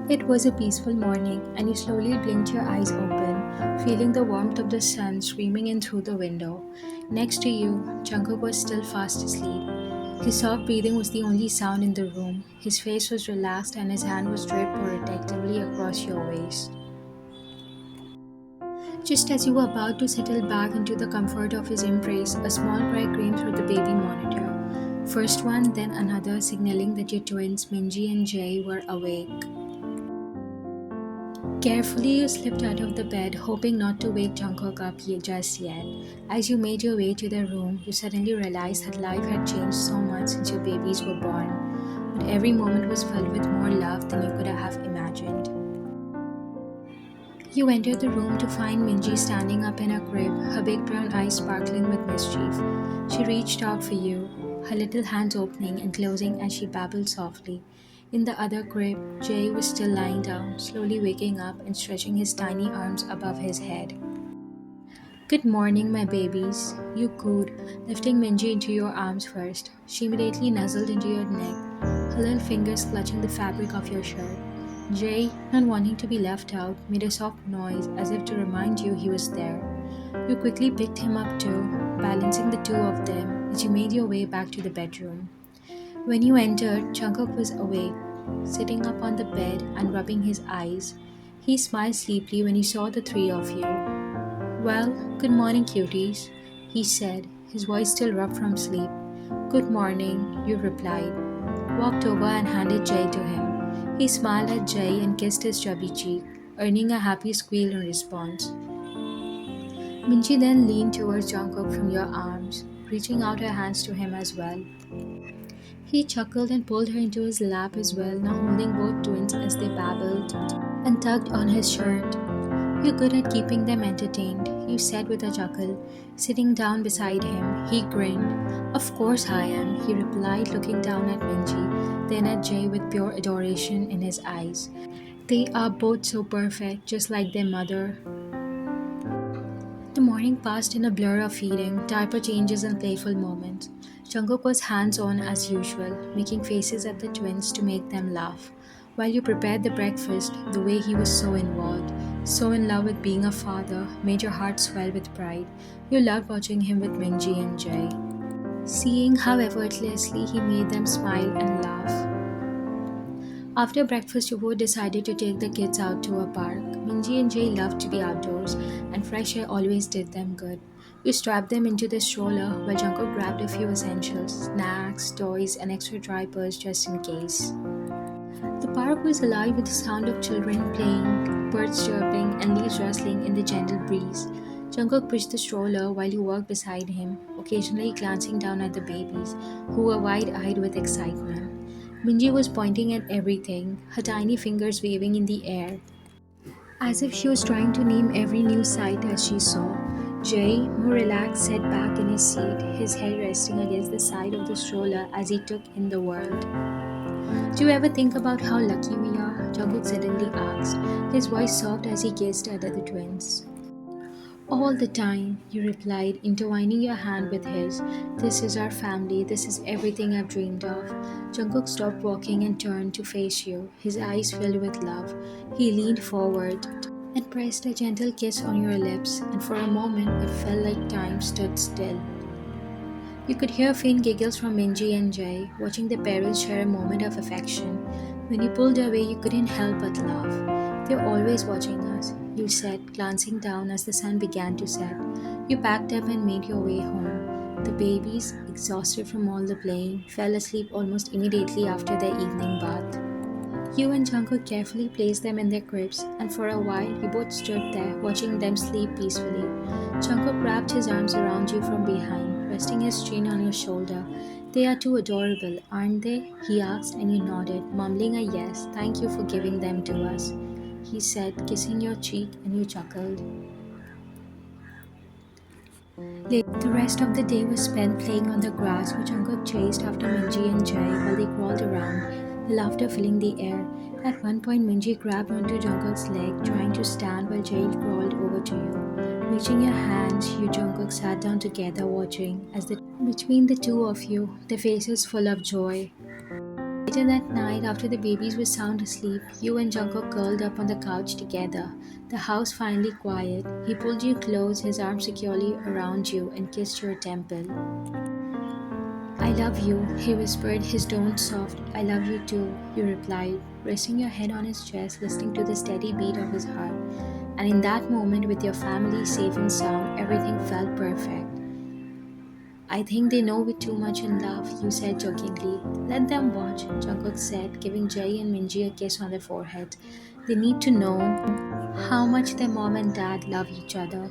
It was a peaceful morning, and you slowly blinked your eyes open, feeling the warmth of the sun streaming in through the window. Next to you, Jungkook was still fast asleep. His soft breathing was the only sound in the room. His face was relaxed, and his hand was draped protectively across your waist. Just as you were about to settle back into the comfort of his embrace, a small cry came through the baby monitor. First one, then another, signaling that your twins, Minji and Jay, were awake. Carefully, you slipped out of the bed, hoping not to wake Jungkook up just yet. As you made your way to the room, you suddenly realized that life had changed so much since your babies were born. But every moment was filled with more love than you could have imagined. You entered the room to find Minji standing up in her crib, her big brown eyes sparkling with mischief. She reached out for you, her little hands opening and closing as she babbled softly. In the other crib, Jay was still lying down, slowly waking up and stretching his tiny arms above his head. Good morning, my babies. You cooed, lifting Minji into your arms first. She immediately nuzzled into your neck, her little fingers clutching the fabric of your shirt. Jay, not wanting to be left out, made a soft noise as if to remind you he was there. You quickly picked him up too, balancing the two of them as you made your way back to the bedroom. When you entered, Jungkook was awake, sitting up on the bed and rubbing his eyes. He smiled sleepily when he saw the three of you. Well, good morning, cuties, he said, his voice still rough from sleep. Good morning, you replied. Walked over and handed Jay to him. He smiled at Jay and kissed his chubby cheek, earning a happy squeal in response. Minji then leaned towards Jungkook from your arms, reaching out her hands to him as well. He chuckled and pulled her into his lap as well, now holding both twins as they babbled and tugged on his shirt. You're good at keeping them entertained, you said with a chuckle. Sitting down beside him, he grinned. Of course I am, he replied, looking down at Minji, then at Jay with pure adoration in his eyes. They are both so perfect, just like their mother. The morning passed in a blur of feeding, diaper changes, and playful moments. Jungkook was hands on as usual, making faces at the twins to make them laugh. While you prepared the breakfast, the way he was so involved, so in love with being a father, made your heart swell with pride. You loved watching him with Minji and Jay, seeing how effortlessly he made them smile and laugh. After breakfast, you both decided to take the kids out to a park. Minji and Jay loved to be outdoors, and fresh air always did them good. You strapped them into the stroller while Jungkook grabbed a few essentials, snacks, toys, and extra diapers just in case. The park was alive with the sound of children playing, birds chirping, and leaves rustling in the gentle breeze. Jungkook pushed the stroller while you walked beside him, occasionally glancing down at the babies, who were wide-eyed with excitement. Minji was pointing at everything, her tiny fingers waving in the air, as if she was trying to name every new sight as she saw. Jay, more relaxed, sat back in his seat, his head resting against the side of the stroller as he took in the world. Do you ever think about how lucky we are? Jungkook suddenly asked, his voice soft as he gazed at the twins. All the time, you replied, intertwining your hand with his. This is our family, this is everything I've dreamed of. Jungkook stopped walking and turned to face you, his eyes filled with love. He leaned forward and pressed a gentle kiss on your lips, and for a moment it felt like time stood still. You could hear faint giggles from Minji and Jay, watching the parents share a moment of affection. When you pulled away, you couldn't help but laugh. They're always watching us, you said, glancing down as the sun began to set. You packed up and made your way home. The babies, exhausted from all the playing, fell asleep almost immediately after their evening bath. You and Jungkook carefully placed them in their cribs, and for a while you both stood there watching them sleep peacefully. Jungkook wrapped his arms around you from behind, resting his chin on your shoulder. They are too adorable, aren't they? He asked, and you nodded, mumbling a yes. Thank you for giving them to us, he said, kissing your cheek, and you chuckled. The rest of the day was spent playing on the grass, which Jungkook chased after Minji and Jay while they crawled around, the laughter filling the air. At one point, Minji grabbed onto Jungkook's leg, trying to stand while Jay crawled over to you. Reaching your hands, you Jungkook sat down together, watching as between the two of you, their faces full of joy. Later that night, after the babies were sound asleep, you and Jungkook curled up on the couch together. The house finally quiet. He pulled you close, his arm securely around you, and kissed your temple. I love you, he whispered, his tone soft. I love you too, you replied, resting your head on his chest, listening to the steady beat of his heart. And in that moment, with your family safe and sound, everything felt perfect. I think they know we're too much in love, you said jokingly. Let them watch, Jungkook said, giving Jay and Minji a kiss on their foreheads. They need to know how much their mom and dad love each other.